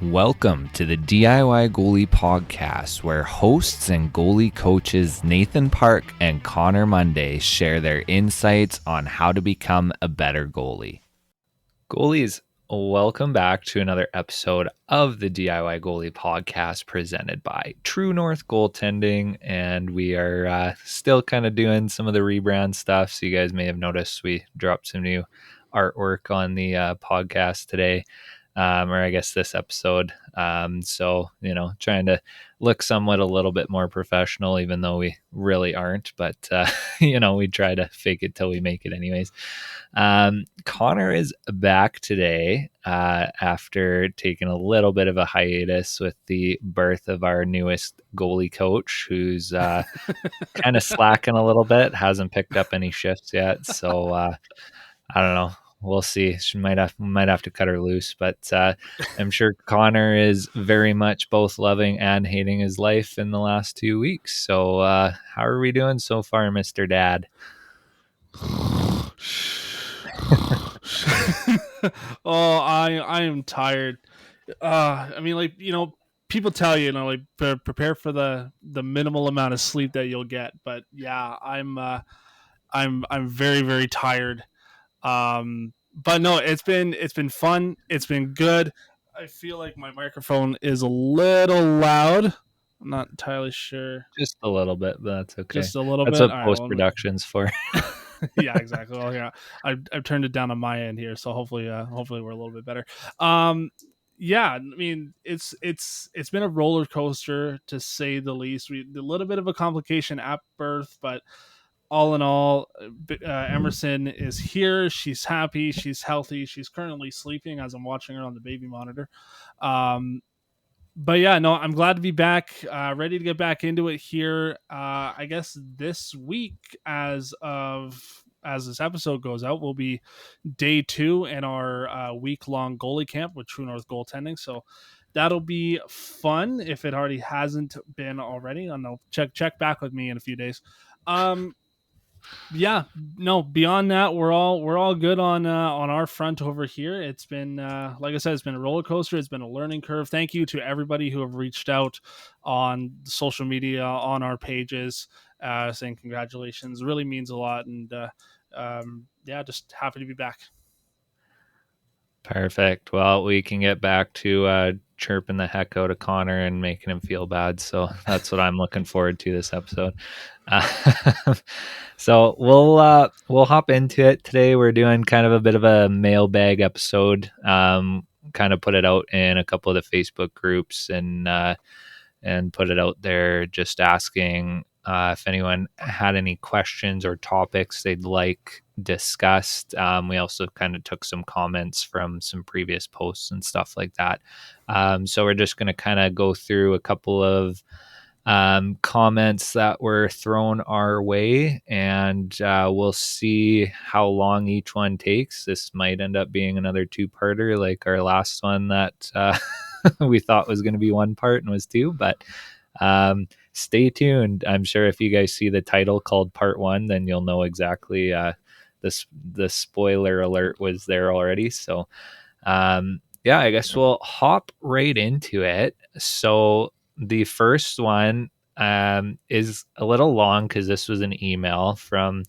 Welcome to the DIY Goalie Podcast, where hosts and goalie coaches Nathan Park and Connor Monday share their insights on how to become a better goalie. Goalies, welcome back to another episode of the DIY Goalie Podcast presented by True North Goaltending. And we are still kind of doing some of the rebrand stuff. So you guys may have noticed we dropped some new artwork on the podcast today. Or I guess this episode. So, trying to look somewhat a little bit more professional, even though we really aren't. But, we try to fake it till we make it anyways. Connor is back today after taking a little bit of a hiatus with the birth of our newest goalie coach, who's kind of slacking a little bit, hasn't picked up any shifts yet. So I don't know. We'll see. She might have to cut her loose, but I'm sure Connor is very much both loving and hating his life in the last 2 weeks. So how are we doing so far, Mr. Dad? I am tired. People tell you, prepare for the minimal amount of sleep that you'll get. But yeah, I'm very, very tired. But no, it's been fun. It's been good. I feel like my microphone is a little loud. I'm not entirely sure. Just a little bit, but that's okay. Just a little that's bit. That's what post-production's for. Yeah, exactly. Well, yeah, I've turned it down on my end here, so hopefully we're a little bit better. Yeah, I mean, it's been a roller coaster to say the least. A little bit of a complication at birth, but all in all, Emerson is here. She's happy. She's healthy. She's currently sleeping as I'm watching her on the baby monitor. But yeah, no, I'm glad to be back, ready to get back into it here. I guess this week, as this episode goes out, will be day 2 in our week-long goalie camp with True North Goaltending. So that'll be fun if it already hasn't been already. I know. Check back with me in a few days. Yeah, no, beyond that, we're all good on our front over here. It's been like I said, it's been a roller coaster. It's been a learning curve. Thank you to everybody who have reached out on social media, on our pages, saying congratulations. It really means a lot. And yeah, just happy to be back. Perfect. Well, we can get back to chirping the heck out of Connor and making him feel bad. So that's what I'm looking forward to this episode. So we'll hop into it today. We're doing kind of a bit of a mailbag episode. Kind of put it out in a couple of the Facebook groups and put it out there, just asking if anyone had any questions or topics they'd like discussed. We also kind of took some comments from some previous posts and stuff like that. So we're just going to kind of go through a couple of comments that were thrown our way, and we'll see how long each one takes. This might end up being another 2-parter like our last one that we thought was going to be 1 part and was 2, but stay tuned. I'm sure if you guys see the title called Part 1, then you'll know exactly the spoiler alert was there already. So yeah, I guess we'll hop right into it. So the first one is a little long because this was an email from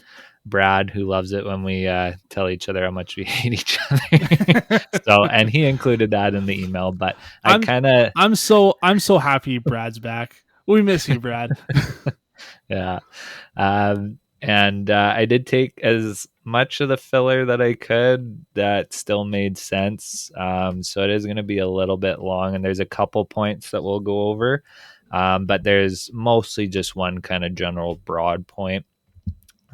Brad, who loves it when we tell each other how much we hate each other. So, and he included that in the email, but I'm so happy Brad's back. We miss you, Brad. Yeah. And I did take as much of the filler that I could that still made sense. So it is going to be a little bit long, and there's a couple points that we'll go over. But there's mostly just one kind of general broad point.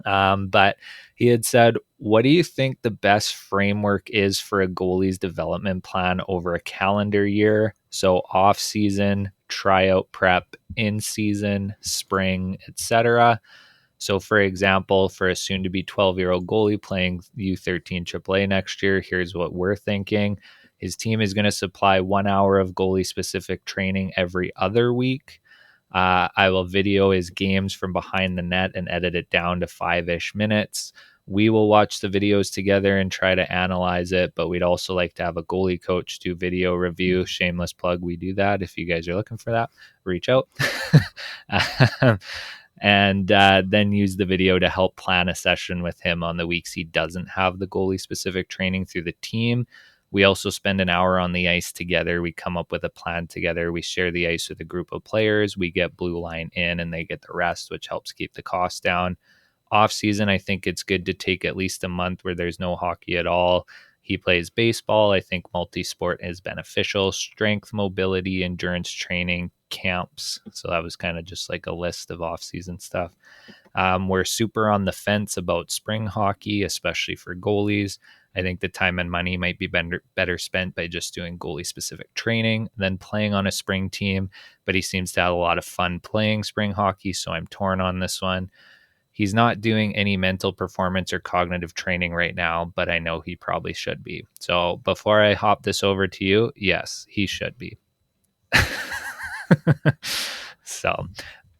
But he had said, what do you think the best framework is for a goalie's development plan over a calendar year? So off season, tryout prep, in season, spring, etc. So for example, for a soon to be 12-year-old goalie playing U13 AAA next year, here's what we're thinking. His team is going to supply 1 hour of goalie specific training every other week. I will video his games from behind the net and edit it down to 5-ish minutes. We will watch the videos together and try to analyze it, but we'd also like to have a goalie coach do video review. Shameless plug, we do that. If you guys are looking for that, reach out. And then use the video to help plan a session with him on the weeks he doesn't have the goalie specific training through the team. We also spend an hour on the ice together. We come up with a plan together. We share the ice with a group of players. We get blue line in and they get the rest, which helps keep the costs down. Off season, I think it's good to take at least a month where there's no hockey at all. He plays baseball. I think multi-sport is beneficial. Strength, mobility, endurance training, camps. So that was kind of just like a list of off-season stuff. We're super on the fence about spring hockey, especially for goalies. I think the time and money might be better spent by just doing goalie specific training than playing on a spring team. But he seems to have a lot of fun playing spring hockey, so I'm torn on this one. He's not doing any mental performance or cognitive training right now, but I know he probably should be. So before I hop this over to you, yes, he should be. So,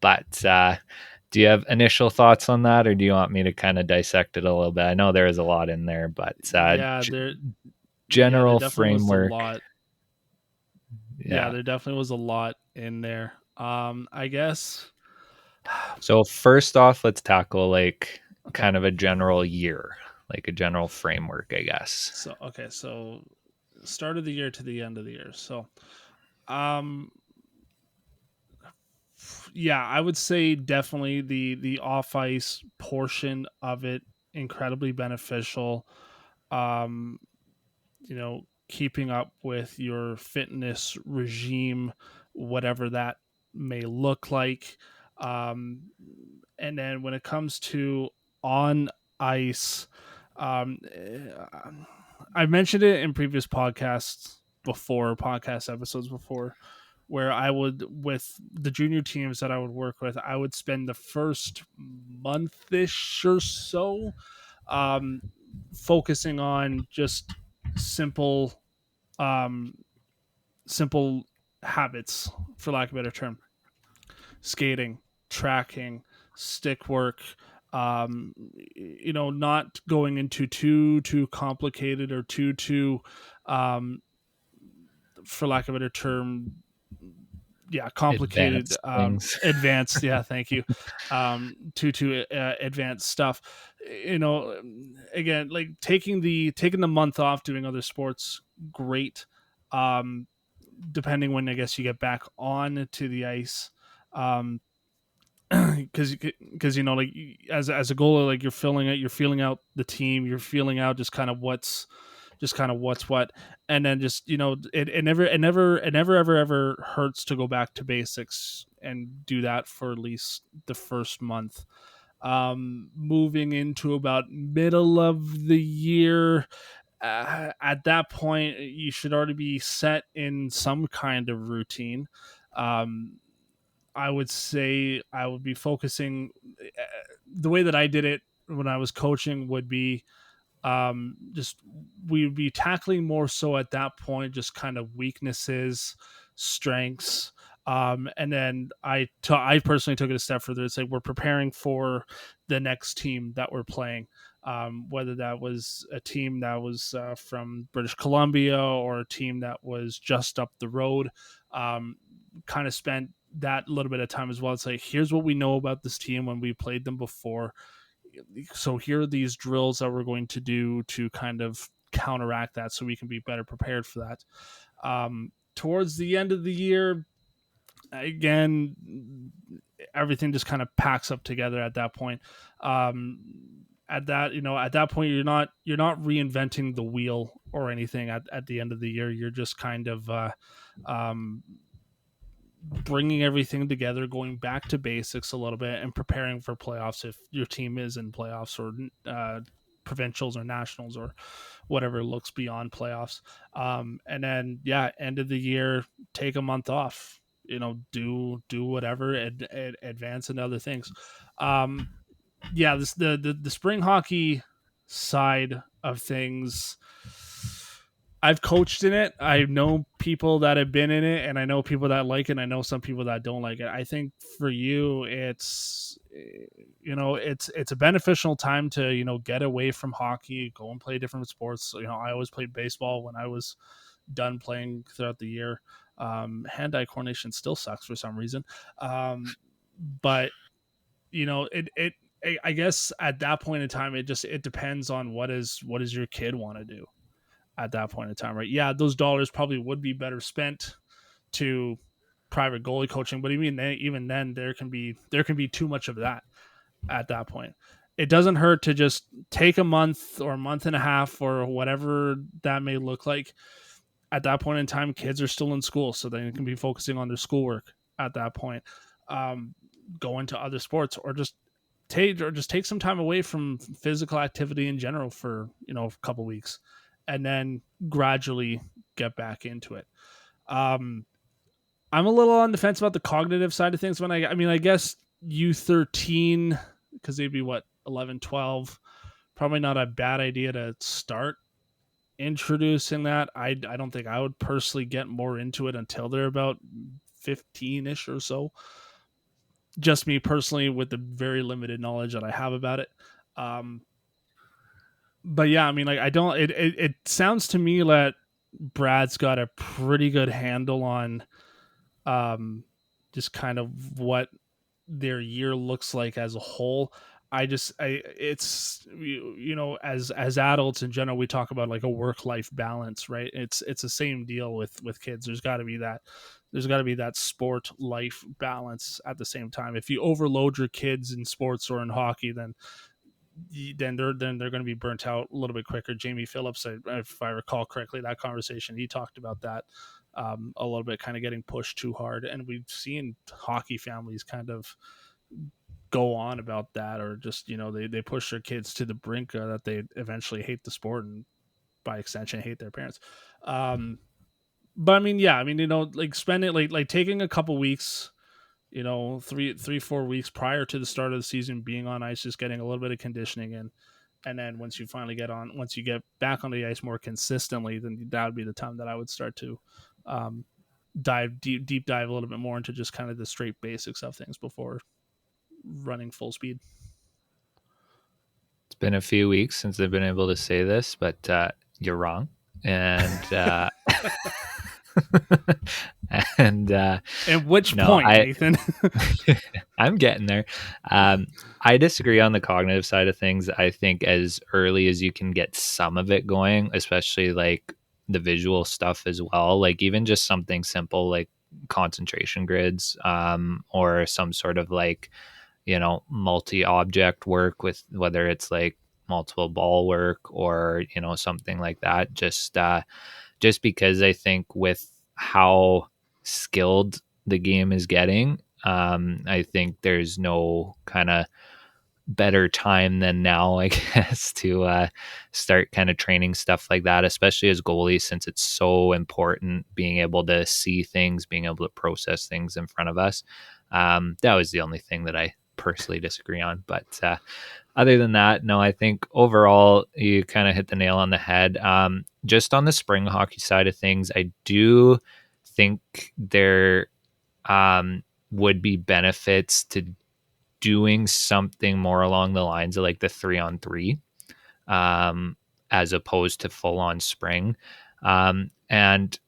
but do you have initial thoughts on that, or do you want me to kind of dissect it a little bit? I know there is a lot in there, but there general definitely was a framework. lot. Yeah, Yeah. there definitely was a lot in there. I guess. So first off, let's tackle like Okay. kind of a general year, like a general framework, I guess. So start of the year to the end of the year. So, um, yeah, I would say definitely the off ice portion of it incredibly beneficial. Um, keeping up with your fitness regime, whatever that may look like. Um, and then when it comes to on ice, um, eh, I mentioned it in previous podcast episodes before, where I would, with the junior teams that I would work with, I would spend the first monthish or so um, focusing on just simple um, simple habits, for lack of a better term: skating, tracking, stick work. Not going into too complicated or too um, for lack of a better term, yeah, complicated, Advanced things. advanced, yeah, thank you, to advanced stuff. Again, like taking the month off doing other sports, great. um Depending when I guess you get back on to the ice, um because like as a goalie, like you're feeling out the team, you're feeling out just kind of what's what. And then just it never ever hurts to go back to basics and do that for at least the first month. Moving into about middle of the year, at that point you should already be set in some kind of routine. um, I would say I would be focusing, the way that I did it when I was coaching would be, just we would be tackling more so at that point just kind of weaknesses, strengths. And then I personally took it a step further. It's like we're preparing for the next team that we're playing, whether that was a team that was from British Columbia or a team that was just up the road. Kind of spent that little bit of time as well. It's like, here's what we know about this team when we played them before, so here are these drills that we're going to do to kind of counteract that so we can be better prepared for that. Towards the end of the year, again, everything just kind of packs up together at that point. At that point, you're not reinventing the wheel or anything at the end of the year. You're just kind of um, bringing everything together, going back to basics a little bit, and preparing for playoffs if your team is in playoffs, or provincials or nationals or whatever looks beyond playoffs. And then, yeah, end of the year, take a month off. Do whatever, advance into other things. Um, yeah, the spring hockey side of things, I've coached in it. I know people that have been in it, and I know people that like it. And I know some people that don't like it. I think for you, it's it's a beneficial time to get away from hockey, go and play different sports. So, I always played baseball when I was done playing throughout the year. Hand-eye coordination still sucks for some reason, but it. I guess at that point in time, it depends on what is your kid want to do at that point in time, right? Yeah, those dollars probably would be better spent to private goalie coaching, but even then, there can be too much of that at that point. It doesn't hurt to just take a month or a month and a half or whatever that may look like. At that point in time, kids are still in school, so they can be focusing on their schoolwork at that point. Um, go into other sports, or just take some time away from physical activity in general for a couple weeks, and then gradually get back into it. Um, I'm a little on the fence about the cognitive side of things. I guess U13, because they'd be what, 11, 12, probably not a bad idea to start introducing that. I don't think I would personally get more into it until they're about 15ish or so. Just me personally, with the very limited knowledge that I have about it. Um, but yeah, I don't. It sounds to me that Brad's got a pretty good handle on um, just kind of what their year looks like as a whole. It's as adults in general, we talk about like a work life balance, right? It's the same deal with kids. There's got to be that sport life balance at the same time. If you overload your kids in sports or in hockey, then they're going to be burnt out a little bit quicker. Jamie Phillips, if I recall correctly, that conversation, he talked about that a little bit, kind of getting pushed too hard, and we've seen hockey families kind of go on about that, or just they push their kids to the brink that they eventually hate the sport and by extension hate their parents. But yeah, like spending like taking a couple weeks, 3 4 weeks prior to the start of the season, being on ice, just getting a little bit of conditioning in, and then once you get back on the ice more consistently, then that would be the time that I would start to um, deep dive a little bit more into just kind of the straight basics of things before running full speed. It's been a few weeks since I've been able to say this, but you're wrong. And and At which no, point, Nathan? I'm getting there. I disagree on the cognitive side of things. I think as early as you can get some of it going, especially like the visual stuff as well, like even just something simple like concentration grids, or some sort of like, multi-object work, with whether it's like multiple ball work or, something like that. Just because I think with how skilled the game is getting, I think there's no kind of better time than now, I guess, to start kind of training stuff like that, especially as goalies, since it's so important being able to see things, being able to process things in front of us. That was the only thing that I personally disagree on. But other than that, no, I think overall you kind of hit the nail on the head. Just on the spring hockey side of things, I do think there would be benefits to doing something more along the lines of like the 3-on-3, as opposed to full on spring. And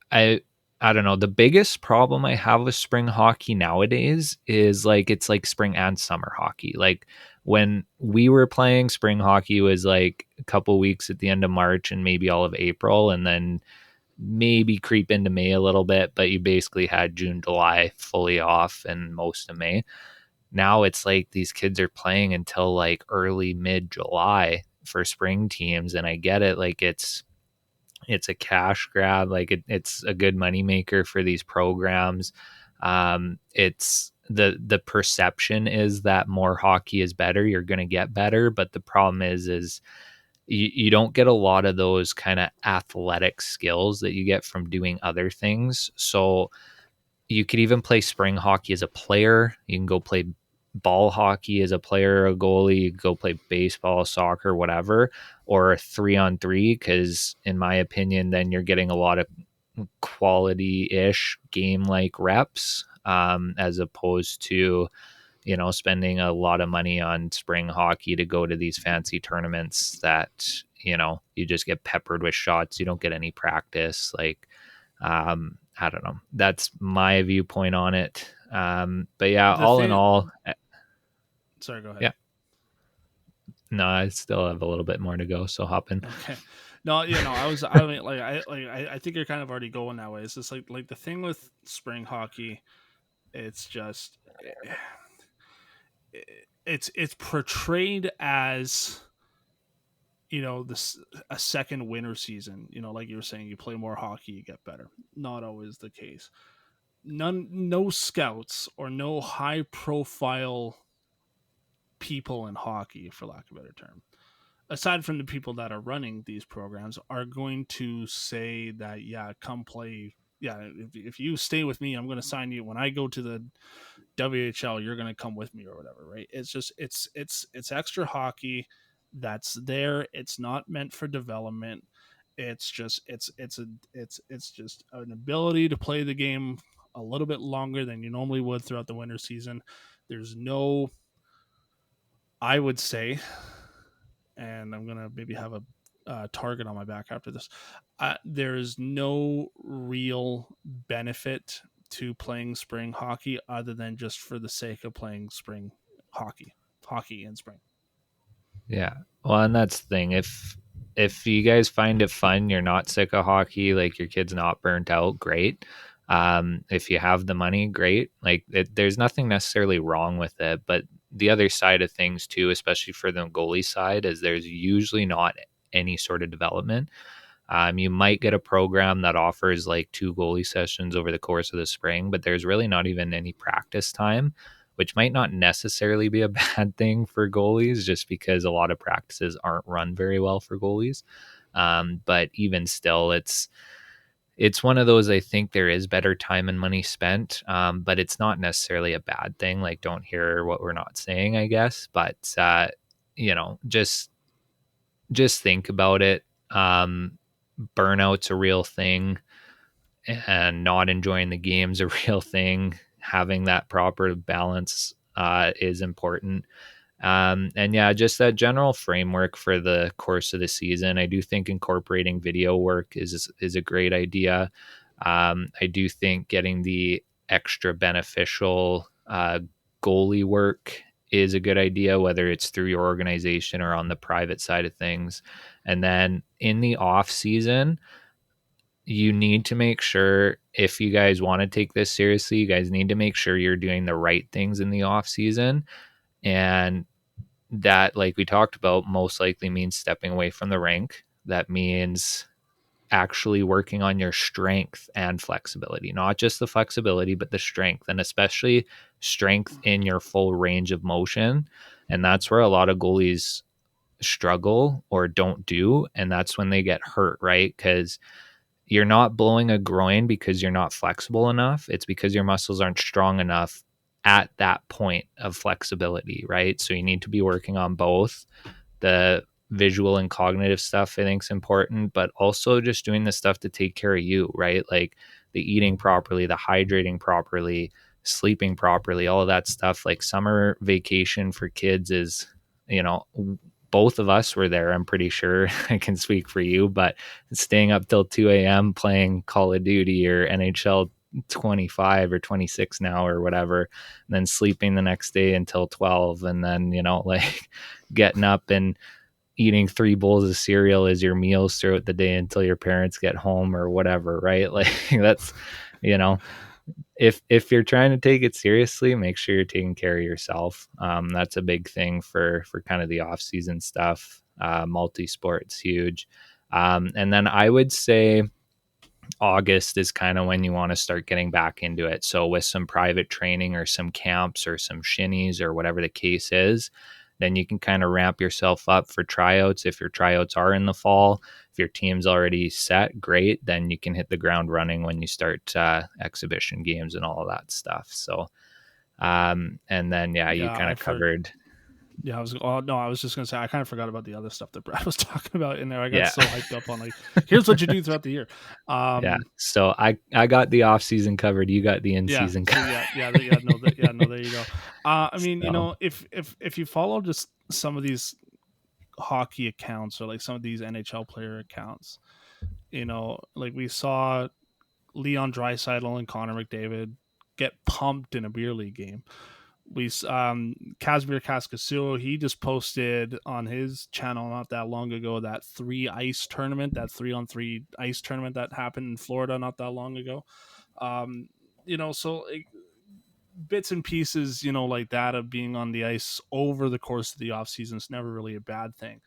I don't know. The biggest problem I have with spring hockey nowadays is like it's like spring and summer hockey. Like when we were playing, spring hockey was like a couple weeks at the end of March and maybe all of April, and then maybe creep into May a little bit, but you basically had June, July fully off and most of May. Now it's like these kids are playing until like early mid July for spring teams, and I get it. Like it's a cash grab. Like it's a good moneymaker for these programs. It's the perception is that more hockey is better. You're going to get better, but the problem is you don't get a lot of those kind of athletic skills that you get from doing other things. So you could even play spring hockey as a player. You can go play ball hockey as a player, a goalie, go play baseball, soccer, whatever, or 3-on-3, because in my opinion, then you're getting a lot of quality-ish game-like reps, as opposed to spending a lot of money on spring hockey to go to these fancy tournaments that you just get peppered with shots. You don't get any practice. Like, I don't know. That's my viewpoint on it. But yeah, The all in thing, all, sorry, go ahead. yeah. No, I still have a little bit more to go, so hop in. Okay. No, I mean, I think you're kind of already going that way. It's just like the thing with spring hockey, it's just it's portrayed as this a second winter season. Like you were saying, you play more hockey, you get better. Not always the case. No scouts or no high profile people in hockey, for lack of a better term, aside from the people that are running these programs, are going to say that, yeah, come play. Yeah, if you stay with me, I'm going to sign you. When I go to the WHL, you're going to come with me or whatever, right? It's just it's extra hockey that's there. It's not meant for development. It's just it's just an ability to play the game a little bit longer than you normally would throughout the winter season. There's no, I would say, and I'm gonna maybe have a target on my back after this. There is no real benefit to playing spring hockey other than just for the sake of playing spring hockey in spring. Yeah. Well, and that's the thing. If you guys find it fun, you're not sick of hockey, like your kid's not burnt out, great. If you have the money, great. Like there's nothing necessarily wrong with it, but the other side of things too, especially for the goalie side, is there's usually not any sort of development. You might get a program that offers like 2 goalie sessions over the course of the spring, but there's really not even any practice time, which might not necessarily be a bad thing for goalies, just because a lot of practices aren't run very well for goalies. But even still, it's one of those. I think there is better time and money spent, but it's not necessarily a bad thing. Like, don't hear what we're not saying, I guess. But just think about it. Burnout's a real thing, and not enjoying the game's a real thing. Having that proper balance is important. And yeah, just that general framework for the course of the season. I do think incorporating video work is a great idea. I do think getting the extra beneficial goalie work is a good idea, whether it's through your organization or on the private side of things. And then in the off season, you need to make sure, if you guys want to take this seriously, you guys need to make sure you're doing the right things in the off season. And that, like we talked about, most likely means stepping away from the rink. That means actually working on your strength and flexibility, not just the flexibility, but the strength, and especially strength in your full range of motion. And that's where a lot of goalies struggle or don't do. And that's when they get hurt, right? Because you're not blowing a groin because you're not flexible enough. It's because your muscles aren't strong enough at that point of flexibility, right? So you need to be working on both. The visual and cognitive stuff, I think, is important, but also just doing the stuff to take care of you, right? Like the eating properly, the hydrating properly, sleeping properly, all of that stuff. Like summer vacation for kids is, you know, both of us were there. I'm pretty sure I can speak for you, but staying up till 2 a.m. playing Call of Duty or NHL 25 or 26 now or whatever, and then sleeping the next day until 12, and then like getting up and eating 3 bowls of cereal as your meals throughout the day until your parents get home or whatever, right? Like that's, you know if you're trying to take it seriously, make sure you're taking care of yourself. That's a big thing for kind of the off season stuff. Multi-sport's huge. And then I would say August is kind of when you want to start getting back into it. So with some private training or some camps or some shinnies or whatever the case is, then you can kind of ramp yourself up for tryouts. If your tryouts are in the fall, if your team's already set, great. Then you can hit the ground running when you start exhibition games and all of that stuff. So And then, yeah, you Yeah, kind of I've heard. covered. Yeah, I was. Oh no, I was just gonna say I kind of forgot about the other stuff that Brad was talking about in there. I got Yeah. so hyped up on like, here's what you do throughout the year. Yeah. Um, So I got the off season covered. You got the in yeah. season So covered. yeah, no, there you go. I mean, So, if you follow just some of these hockey accounts or like some of these NHL player accounts, like we saw Leon Draisaitl and Connor McDavid get pumped in a beer league game. Kazimir Kaskasuo, he just posted on his channel not that long ago that 3-on-3 ice tournament that happened in Florida not that long ago. Um, so like, bits and pieces, like that of being on the ice over the course of the off season is never really a bad thing,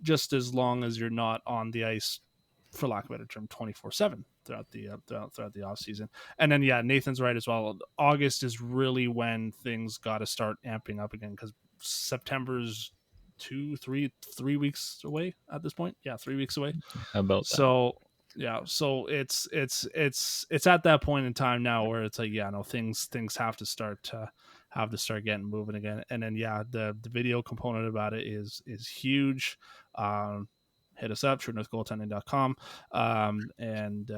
just as long as you're not on the ice, for lack of a better term, 24/7 throughout the off season. And then yeah, Nathan's right as well. August is really when things got to start amping up again, because September's 3 weeks away at this point. Yeah, 3 weeks away. about that. So yeah, so it's at that point in time now where it's like, yeah, no, things have to start getting moving again. And then yeah, the video component about it is huge. um Hit us up, truenorthgoaltending.com. And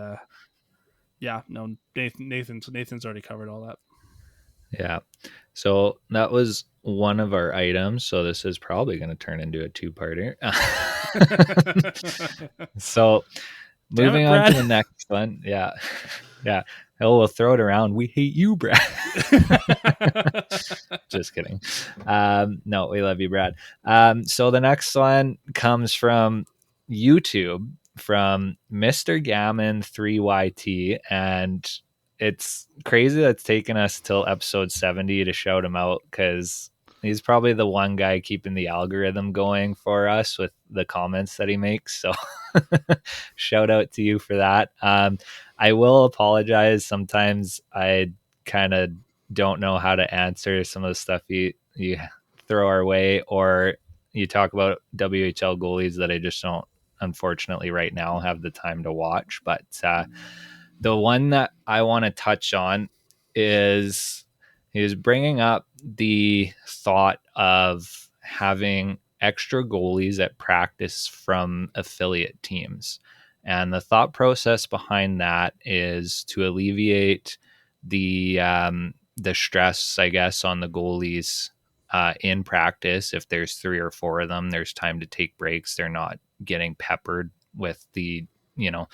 yeah, no, Nathan's already covered all that. Yeah. So that was one of our items. So this is probably going to turn into a two-parter. So Damn moving it, on to Brad. the next one. Yeah. Yeah. Oh, we'll throw it around. We hate you, Brad. Just kidding. No, we love you, Brad. So the next one comes from YouTube from Mr. Gammon 3YT. And it's crazy that's taken us till episode 70 to shout him out, because he's probably the one guy keeping the algorithm going for us with the comments that he makes. So shout out to you for that. I will apologize. Sometimes I kind of don't know how to answer some of the stuff you throw our way, or you talk about WHL goalies that I just don't, unfortunately, right now have the time to watch. But the one that I want to touch on is he was bringing up the thought of having extra goalies at practice from affiliate teams. And the thought process behind that is to alleviate the stress, I guess, on the goalies in practice. If there's 3 or 4 of them, there's time to take breaks. They're not getting peppered with the, you know,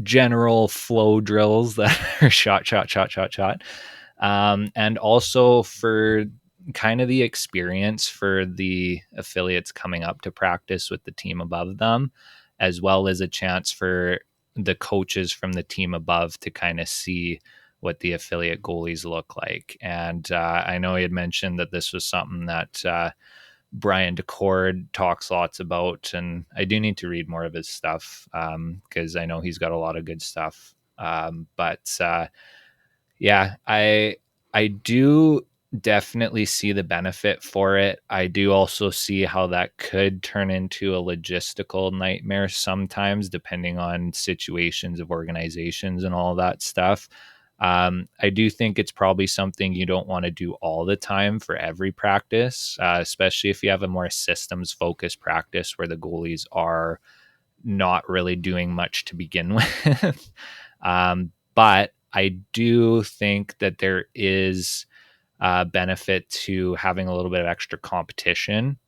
general flow drills that are shot, shot, shot, shot, shot. And also for kind of the experience for the affiliates coming up to practice with the team above them, as well as a chance for the coaches from the team above to kind of see what the affiliate goalies look like. And I know he had mentioned that this was something that Brian DeCord talks lots about, and I do need to read more of his stuff because I know he's got a lot of good stuff. But yeah, I do definitely see the benefit for it. I do also see how that could turn into a logistical nightmare sometimes, depending on situations of organizations and all that stuff. I do think it's probably something you don't want to do all the time for every practice, especially if you have a more systems focused practice where the goalies are not really doing much to begin with. But I do think that there is benefit to having a little bit of extra competition.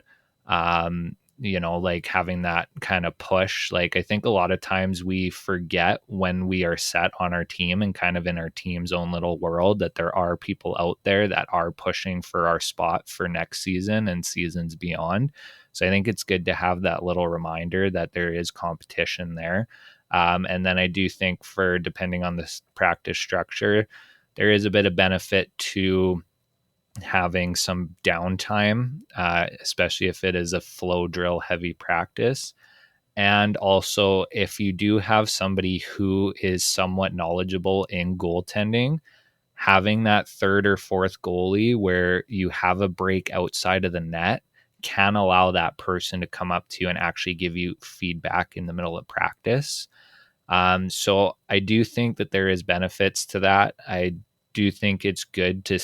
Like having that kind of push. Like, I think a lot of times we forget when we are set on our team and kind of in our team's own little world that there are people out there that are pushing for our spot for next season and seasons beyond. So I think it's good to have that little reminder that there is competition there. And then I do think, for depending on the practice structure, there is a bit of benefit to having some downtime, especially if it is a flow drill heavy practice. And also, if you do have somebody who is somewhat knowledgeable in goaltending, having that third or fourth goalie where you have a break outside of the net can allow that person to come up to you and actually give you feedback in the middle of practice. So I do think that there is benefits to that. I do think it's good to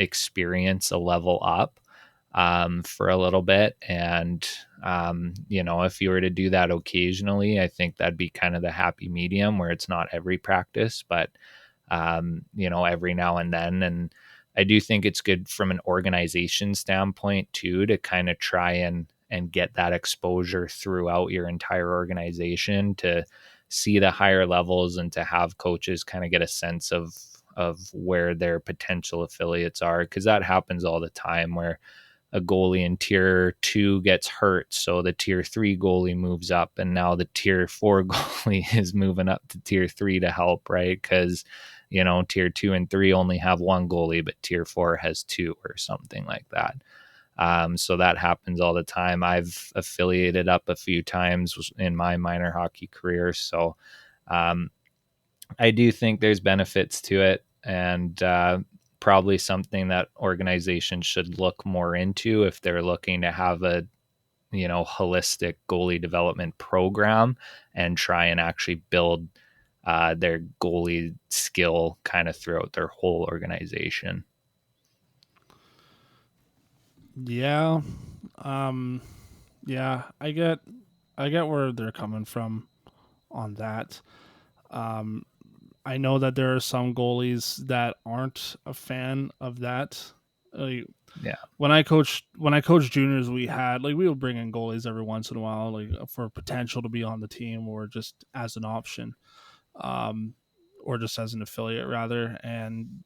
experience a level up for a little bit. And, if you were to do that occasionally, I think that'd be kind of the happy medium where it's not every practice, but, every now and then. And I do think it's good from an organization standpoint too, to kind of try and get that exposure throughout your entire organization, to see the higher levels and to have coaches kind of get a sense of where their potential affiliates are, because that happens all the time where a goalie in tier 2 gets hurt, so the tier 3 goalie moves up, and now the tier 4 goalie is moving up to tier 3 to help, right? Because tier 2 and 3 only have one goalie, but tier 4 has two or something like that. So that happens all the time. I've affiliated up a few times in my minor hockey career, so um, I do think there's benefits to it, and probably something that organizations should look more into if they're looking to have a holistic goalie development program and try and actually build their goalie skill kind of throughout their whole organization. Yeah. Um yeah, I get where they're coming from on that. Um I know that there are some goalies that aren't a fan of that. Like, Yeah, when I coached juniors, we would bring in goalies every once in a while, like for potential to be on the team or just as an option, um, or just as an affiliate rather. And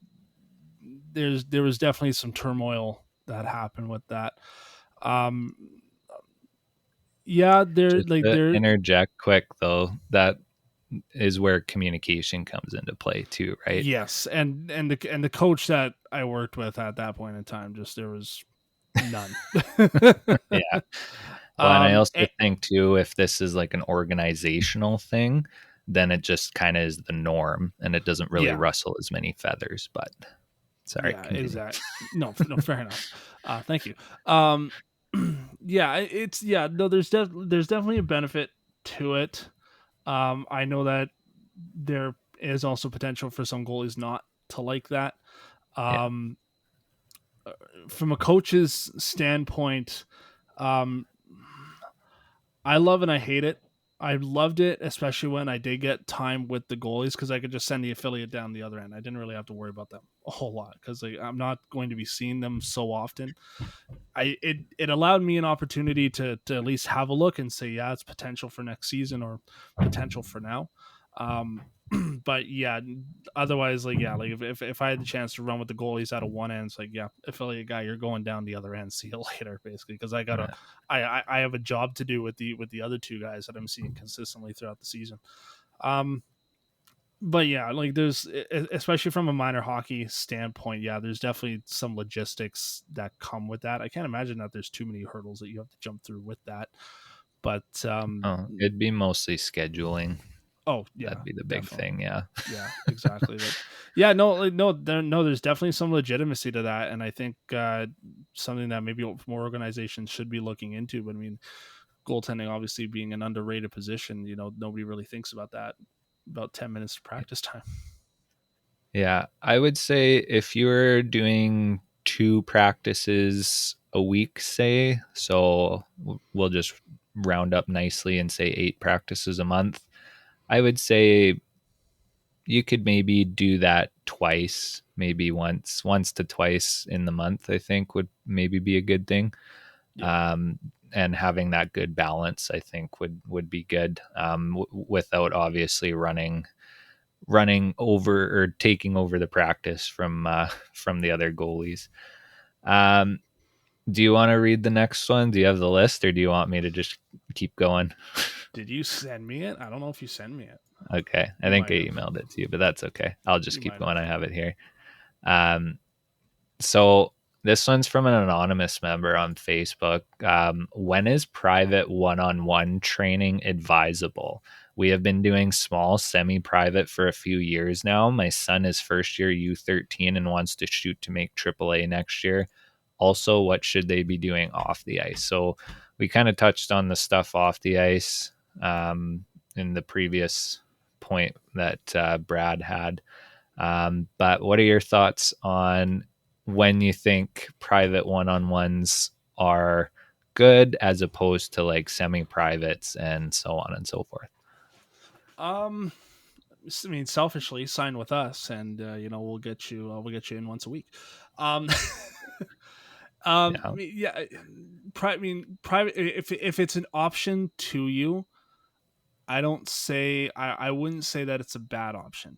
there was definitely some turmoil that happened with that. Um, yeah, there just like to there interject quick though, that is where communication comes into play too, right? Yes, and the coach that I worked with at that point in time, just there was none. Yeah. Well, and I also And, think too, if this is like an organizational thing, then it just kind of is the norm and it doesn't really yeah, rustle as many feathers. But sorry, yeah, continue. exact. No, no, fair enough. Thank you. Um, yeah, no. There's definitely a benefit to it. I know that there is also potential for some goalies not to like that. Yeah. Um, from a coach's standpoint, um, I love and I hate it. I loved it, especially when I did get time with the goalies because I could just send the affiliate down the other end. I didn't really have to worry about them a whole lot because I'm not going to be seeing them so often. It allowed me an opportunity to at least have a look and say, yeah, it's potential for next season or potential for now. Um, but yeah, otherwise, like yeah, like if I had the chance to run with the goalies out of one end, it's like yeah, affiliate guy, you're going down the other end. See you later, basically, because I have a job to do with the other two guys that I'm seeing consistently throughout the season. Um, but yeah, like there's especially from a minor hockey standpoint, yeah, there's definitely some logistics that come with that. I can't imagine that there's too many hurdles that you have to jump through with that. But Oh, it'd be mostly scheduling. oh yeah, That'd be the big definitely. thing. Yeah. Yeah, exactly. But yeah, no, like, no, there's definitely some legitimacy to that, and I think something that maybe more organizations should be looking into. But I mean, goaltending obviously being an underrated position, nobody really thinks about that. About 10 minutes of practice time. Yeah. I would say if you're doing two practices a week, say, so we'll just round up nicely and say 8 practices a month, I would say you could maybe do that twice, maybe once to twice in the month, I think would maybe be a good thing. Yeah, Um, and having that good balance, I think would be good, without obviously running over or taking over the practice from the other goalies. Um, do you want to read the next one? Do you have the list, or do you want me to just keep going? did you send me it? I don't know if you sent me it. Okay, I You think I might have. emailed it to you, but that's okay. I'll just You keep might going. have. I have it here. Um, so this one's from an anonymous member on Facebook. When is private one-on-one training advisable? We have been doing small semi-private for a few years now. My son is first year U13 and wants to shoot to make AAA next year. Also, what should they be doing off the ice? So we kind of touched on the stuff off the ice, in the previous point that Brad had. But what are your thoughts on when you think private one-on-ones are good as opposed to like semi-privates and so on and so forth. Um, I mean, selfishly, sign with us, and we'll get you in once a week. Um, Yeah. yeah, I mean, private. If it's an option to you, I wouldn't say that it's a bad option.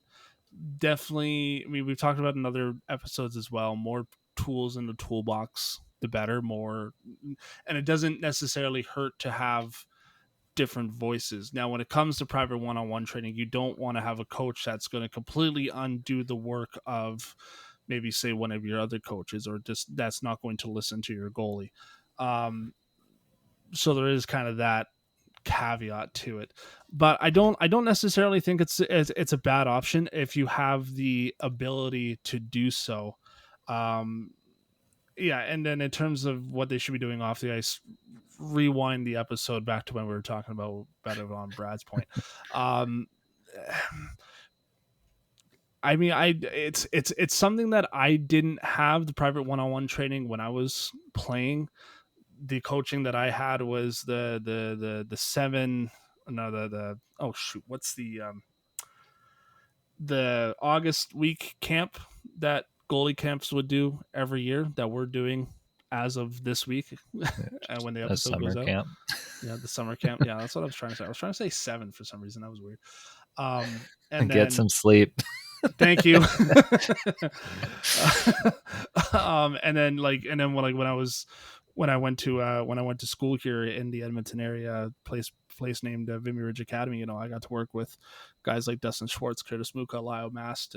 Definitely, I mean, we've talked about in other episodes as well. More tools in the toolbox, the better. More, and it doesn't necessarily hurt to have different voices. Now, when it comes to private one-on-one training, you don't want to have a coach that's going to completely undo the work of maybe say one of your other coaches, or just that's not going to listen to your goalie. Um, so there is kind of that caveat to it, but I don't necessarily think it's a bad option if you have the ability to do so. Um, yeah, and then in terms of what they should be doing off the ice, rewind the episode back to when we were talking about it on Brad's point. Um, I mean, it's something that I didn't have the private one-on-one training when I was playing. The coaching that I had was the seven, no, the oh shoot, what's the August week camp that goalie camps would do every year that we're doing as of this week when the A episode goes summer out. camp. Yeah, the summer camp. Yeah, that's what I was trying to say. I was trying to say seven for some reason. That was weird. And Get then some sleep. thank you. And then when I went to school here in the Edmonton area, place named Vimy Ridge Academy. I got to work with guys like Dustin Schwartz, Curtis Muka, Lyle Mast,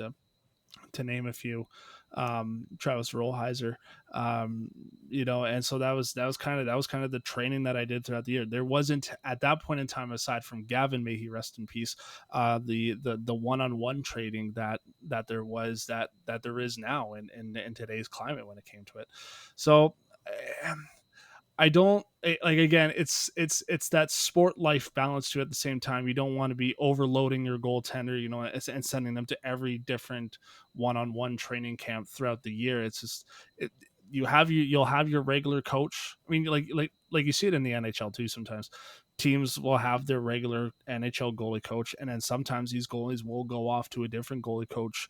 to name a few, Travis Rollheiser, and so that was kind of the training that I did throughout the year. There wasn't at that point in time, aside from Gavin, may he rest in peace, the one-on-one trading that there was that there is now in today's climate when it came to it. So I don't like, again, it's that sport life balance too. At the same time, you don't want to be overloading your goaltender, and sending them to every different one-on-one training camp throughout the year. It's just you'll have your regular coach. I mean, like you see it in the NHL too. Sometimes teams will have their regular NHL goalie coach, and then sometimes these goalies will go off to a different goalie coach,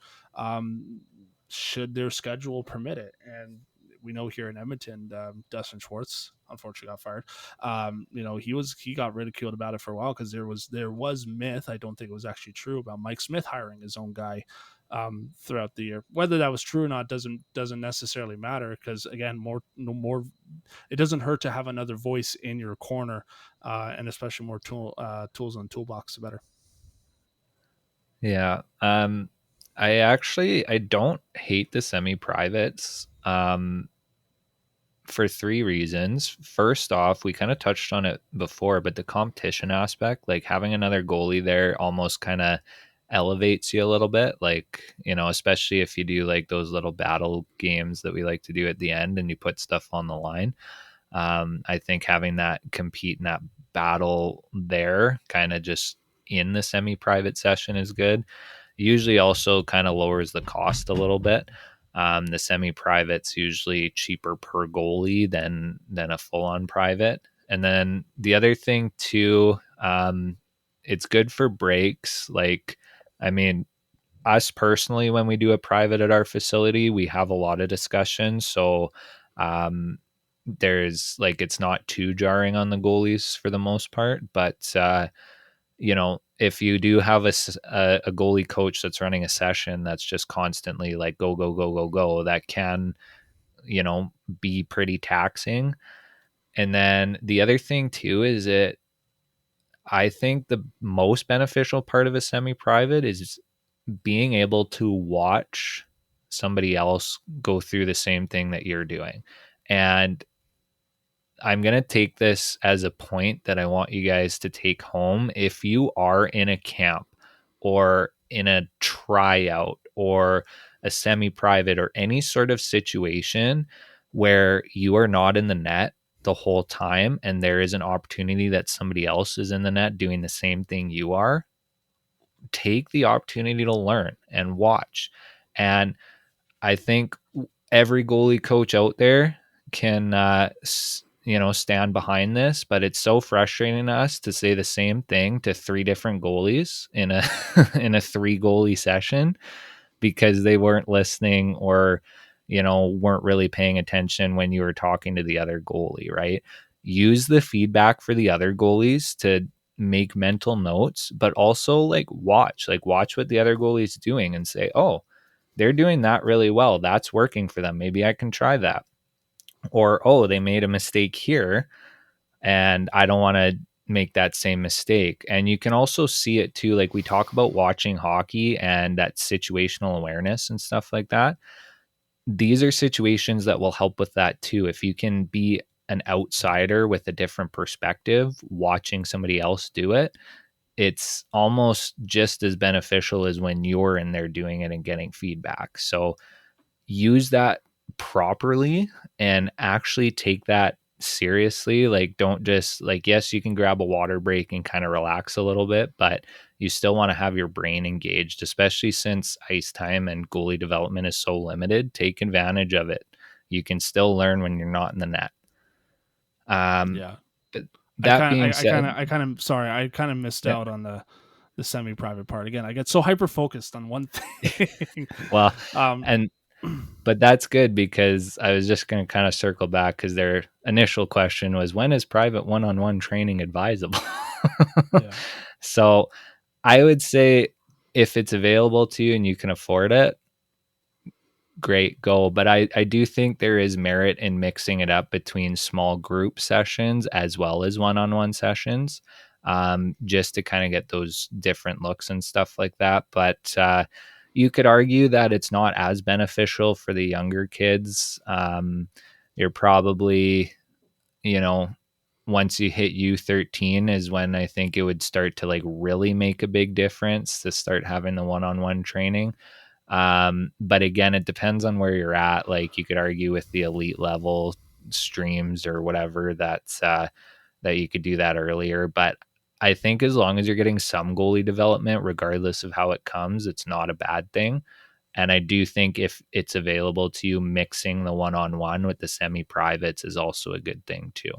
should their schedule permit it. And we know here in Edmonton, Dustin Schwartz unfortunately got fired. He got ridiculed about it for a while because there was myth. I don't think it was actually true about Mike Smith hiring his own guy throughout the year. Whether that was true or not doesn't necessarily matter, because again, more it doesn't hurt to have another voice in your corner, and especially more tools in the toolbox, the better. Yeah. I don't hate the semi privates. For three reasons. First off, we kind of touched on it before, but the competition aspect, like having another goalie there almost kind of elevates you a little bit. Like, especially if you do like those little battle games that we like to do at the end and you put stuff on the line. I think having that compete in that battle there, kind of just in the semi private session, is good. Usually also kind of lowers the cost a little bit. The semi private's usually cheaper per goalie than a full on private. And then the other thing too, it's good for breaks. Like, I mean, us personally, when we do a private at our facility, we have a lot of discussions. So um, there's like, it's not too jarring on the goalies for the most part. But, if you do have a goalie coach that's running a session that's just constantly like, go, go, go, go, go, that can, be pretty taxing. And then the other thing too is I think the most beneficial part of a semi private is being able to watch somebody else go through the same thing that you're doing. And I'm going to take this as a point that I want you guys to take home. If you are in a camp or in a tryout or a semi private or any sort of situation where you are not in the net the whole time and there is an opportunity that somebody else is in the net doing the same thing you are, take the opportunity to learn and watch. And I think every goalie coach out there can stand behind this, but it's so frustrating to us to say the same thing to three different goalies in a in a three goalie session because they weren't listening or weren't really paying attention when you were talking to the other goalie, right? Use the feedback for the other goalies to make mental notes, but also watch what the other goalie is doing and say, oh, they're doing that really well, that's working for them, maybe I can try that. Or, oh, they made a mistake here and I don't want to make that same mistake. And you can also see it too, like we talk about watching hockey and that situational awareness and stuff like that. These are situations that will help with that too. If you can be an outsider with a different perspective watching somebody else do it, it's almost just as beneficial as when you're in there doing it and getting feedback. So use that properly and actually take that seriously. Like, don't just like, yes, you can grab a water break and kind of relax a little bit, but you still want to have your brain engaged, especially since ice time and goalie development is so limited. Take advantage of it. You can still learn when you're not in the net. Yeah. But that being said, I kind of sorry, I kind of missed yeah, out on the semi-private part. Again, I get so hyper focused on one thing. well, um and but that's good because I was just going to kind of circle back because their initial question was, when is private one-on-one training advisable? yeah. So I would say if it's available to you and you can afford it, great, go. But I do think there is merit in mixing it up between small group sessions as well as one-on-one sessions, just to kind of get those different looks and stuff like that. But you could argue that it's not as beneficial for the younger kids. You're probably, you know, once you hit U13 is when I think it would start to like really make a big difference to start having the one-on-one training. But again, it depends on where you're at. Like you could argue with the elite level streams or whatever that you could do that earlier. But I think as long as you're getting some goalie development, regardless of how it comes, it's not a bad thing. And I do think if it's available to you, mixing the one-on-one with the semi-privates is also a good thing too.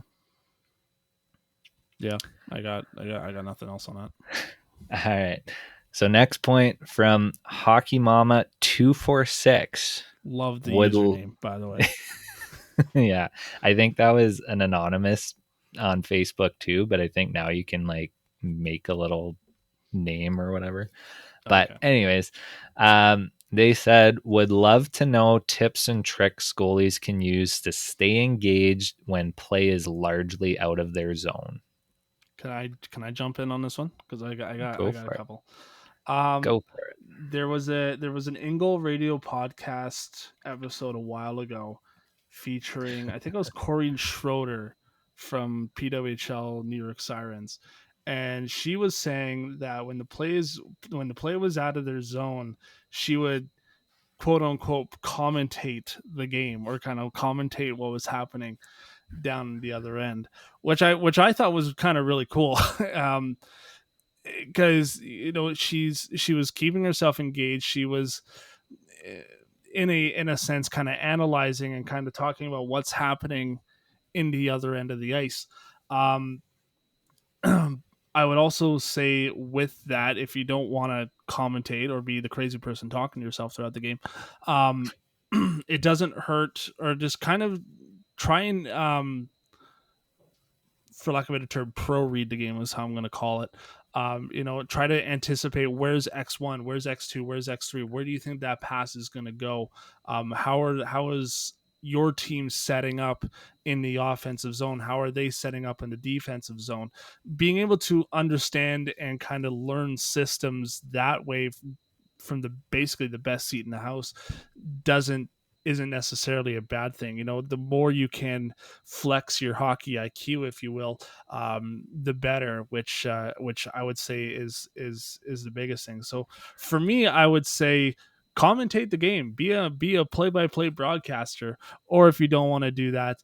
Yeah. I got nothing else on that. All right. So next point from Hockey Mama 246 Love the would username, by the way. yeah, I think that was an anonymous on Facebook too, but I think now you can like make a little name or whatever. But Okay. anyways, they said would love to know tips and tricks goalies can use to stay engaged when play is largely out of their zone. Can I jump in on this one? Because I Go got a for it. couple. Um Go for it. there was an Ingle radio podcast episode a while ago featuring, I think it was Corey Schroeder from PWHL New York Sirens. And she was saying that when the play was out of their zone, she would quote unquote commentate the game or kind of commentate what was happening down the other end, which I thought was kind of really cool. Because she was keeping herself engaged. She was eh, in a sense kind of analyzing and kind of talking about what's happening in the other end of the ice. Um, I would also say with that, if you don't want to commentate or be the crazy person talking to yourself throughout the game, um, it doesn't hurt, or just kind of try and for lack of a better term, pro read the game is how I'm going to call it. Try to anticipate where's X1, where's X2, where's X3, where do you think that pass is going to go? How is your team setting up in the offensive zone? How are they setting up in the defensive zone? Being able to understand and kind of learn systems that way from the basically the best seat in the house doesn't isn't necessarily a bad thing. The more you can flex your hockey IQ, if you will, the better. Which I would say is the biggest thing. So for me, I would say commentate the game, be a play by play broadcaster, or if you don't want to do that,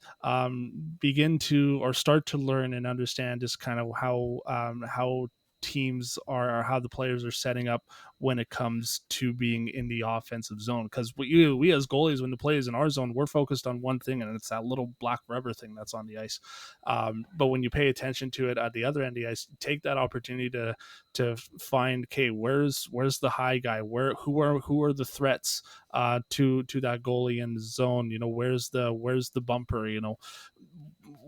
begin to or start to learn and understand just kind of how teams are, or how the players are setting up when it comes to being in the offensive zone. Because we as goalies, when the play is in our zone, we're focused on one thing, and it's that little black rubber thing that's on the ice. But when you pay attention to it at the other end of the ice, take that opportunity to find, okay, where's the high guy, who are the threats to that goalie in the zone. Where's the bumper.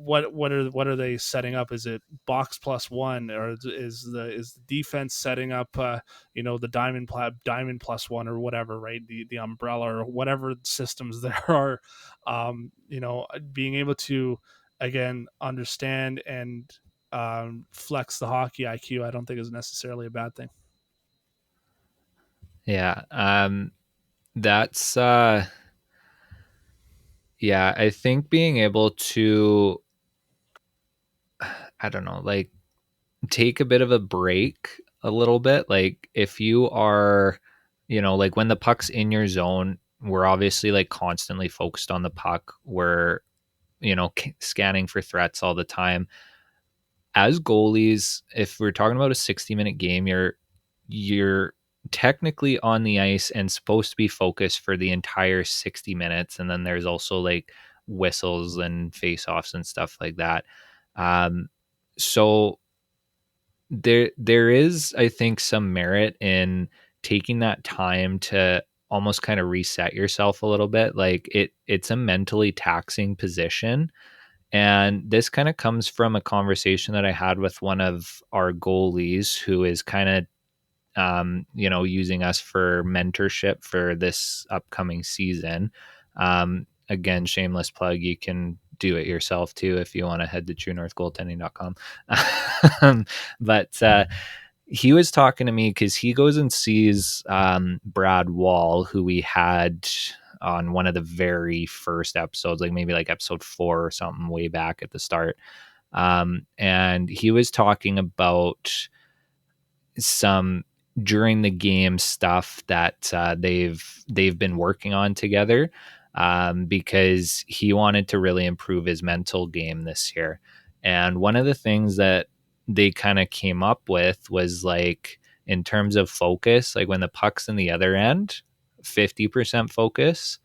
What are they setting up? Is it box plus one, or is the defense setting up the diamond plus one, or whatever, right? The umbrella, or whatever systems there are. Being able to, again, understand and flex the hockey IQ, I don't think is necessarily a bad thing. Yeah. That's yeah, I think being able to, I don't know, like take a bit of a break a little bit. Like if you are, like when the puck's in your zone, we're obviously like constantly focused on the puck. We're, scanning for threats all the time. As goalies, if we're talking about a 60-minute game, you're technically on the ice and supposed to be focused for the entire 60 minutes. And then there's also like whistles and face-offs and stuff like that. So there is, I think, some merit in taking that time to almost kind of reset yourself a little bit. Like it's a mentally taxing position. And this kind of comes from a conversation that I had with one of our goalies who is kind of using us for mentorship for this upcoming season. Again, shameless plug, you can do it yourself too if you want to head to truenorthgoaltending.com. But he was talking to me because he goes and sees Brad Wall, who we had on one of the very first episodes, like maybe like episode 4 or something way back at the start. And he was talking about some during the game stuff that they've been working on together, because he wanted to really improve his mental game this year. And one of the things that they kind of came up with was like in terms of focus, like when the puck's in the other end, 50% focus.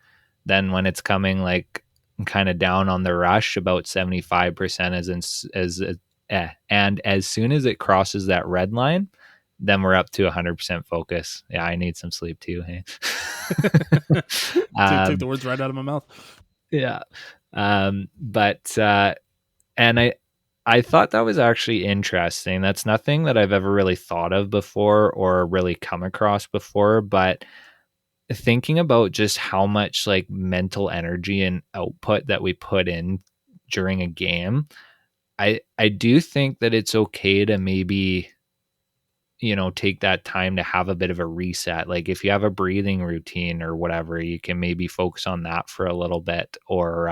Then when it's coming like kind of down on the rush, about 75% and as soon as it crosses that red line, then we're up to 100% focus. Yeah, I need some sleep too. Hey, Took um, the words right out of my mouth. yeah, but and I thought that was actually interesting. That's nothing that I've ever really thought of before or really come across before. But thinking about just how much like mental energy and output that we put in during a game, I do think that it's okay to maybe take that time to have a bit of a reset. Like if you have a breathing routine or whatever, you can maybe focus on that for a little bit, or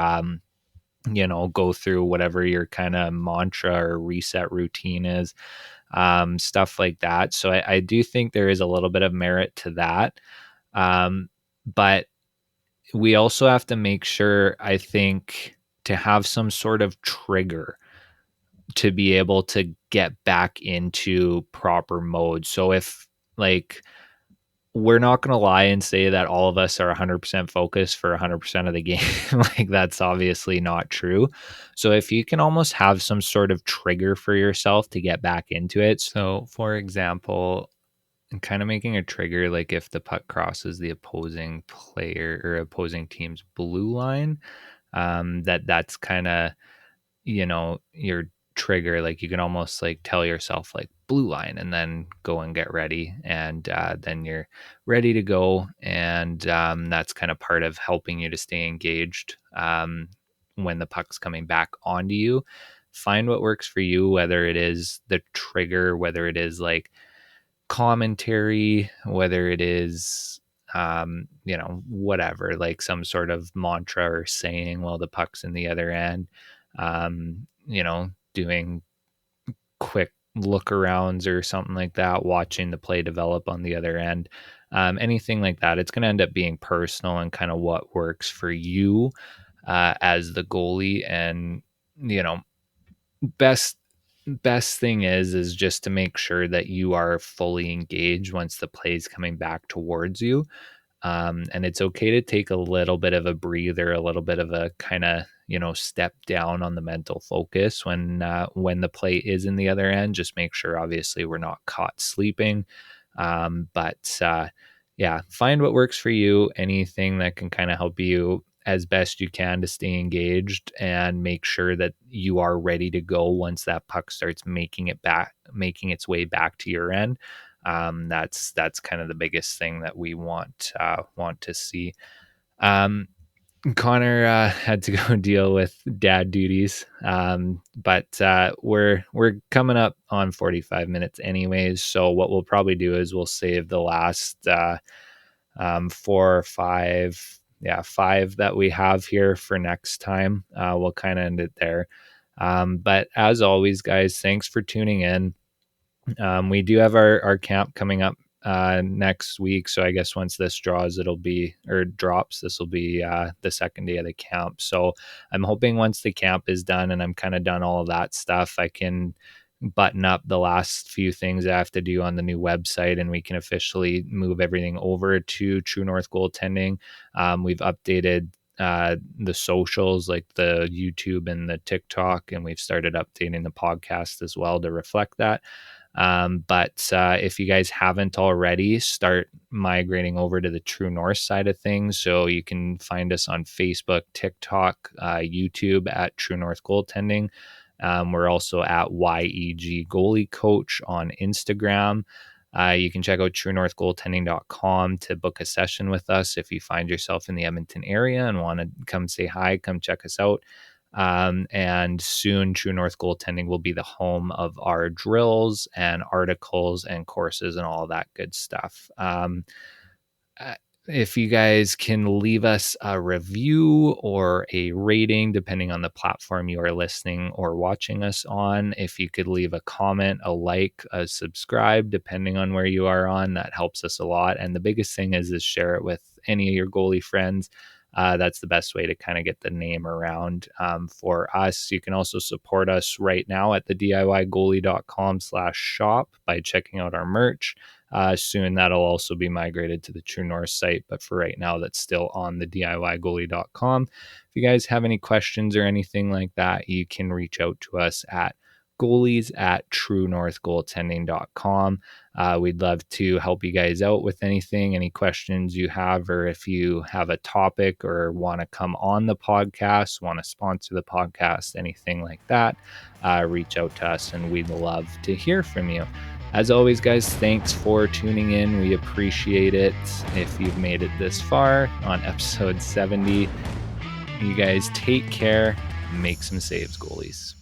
go through whatever your kind of mantra or reset routine is, stuff like that. So I do think there is a little bit of merit to that. But we also have to make sure, I think, to have some sort of trigger to be able to get back into proper mode. So if like we're not going to lie and say that all of us are 100% focused for 100% of the game. Like that's obviously not true. So if you can almost have some sort of trigger for yourself to get back into it. So for example, kind of making a trigger, like if the puck crosses the opposing player or opposing team's blue line, that's kind of your trigger. Like you can almost like tell yourself like blue line and then go and get ready, and then you're ready to go. And that's kind of part of helping you to stay engaged when the puck's coming back onto you. Find what works for you, whether it is the trigger, whether it is like commentary, whether it is whatever, like some sort of mantra or saying while the puck's in the other end, doing quick look arounds or something like that, watching the play develop on the other end, anything like that. It's going to end up being personal and kind of what works for you as the goalie. And, best best thing is just to make sure that you are fully engaged once the play is coming back towards you. And it's okay to take a little bit of a breather, a little bit of a kind of, step down on the mental focus when the play is in the other end. Just make sure, obviously, we're not caught sleeping. But yeah, find what works for you. Anything that can kind of help you as best you can to stay engaged, and make sure that you are ready to go once that puck starts making its way back to your end. That's kind of the biggest thing that we want to see. Um, Connor had to go deal with dad duties, but we're coming up on 45 minutes anyways. So what we'll probably do is we'll save the last 4 or 5, five that we have here for next time. We'll kind of end it there. But as always, guys, thanks for tuning in. We do have our camp coming up next week. So I guess once this drops, this will be the second day of the camp. So I'm hoping once the camp is done and I'm kind of done all of that stuff, I can button up the last few things I have to do on the new website, and we can officially move everything over to True North Goaltending. We've updated the socials, like the YouTube and the TikTok, and we've started updating the podcast as well to reflect that. But if you guys haven't already, start migrating over to the True North side of things. So you can find us on Facebook, TikTok, YouTube at True North Goaltending. We're also at YEG Goalie Coach on Instagram. You can check out truenorthgoaltending.com to book a session with us. If you find yourself in the Edmonton area and want to come say hi, come check us out. And soon, True North Goaltending will be the home of our drills and articles and courses and all that good stuff. If you guys can leave us a review or a rating, depending on the platform you are listening or watching us on, if you could leave a comment, a like, a subscribe, depending on where you are on, that helps us a lot. And the biggest thing is share it with any of your goalie friends. That's the best way to kind of get the name around for us. You can also support us right now at the DIYgoalie.com/shop by checking out our merch. Soon that'll also be migrated to the True North site, but for right now, that's still on the DIYgoalie.com. If you guys have any questions or anything like that, you can reach out to us at goalies@truenorthgoaltending.com. We'd love to help you guys out with anything, any questions you have, or if you have a topic or want to come on the podcast, want to sponsor the podcast, anything like that, reach out to us and we'd love to hear from you. As always, guys, thanks for tuning in. We appreciate it. If you've made it this far on episode 70, you guys take care, make some saves, goalies.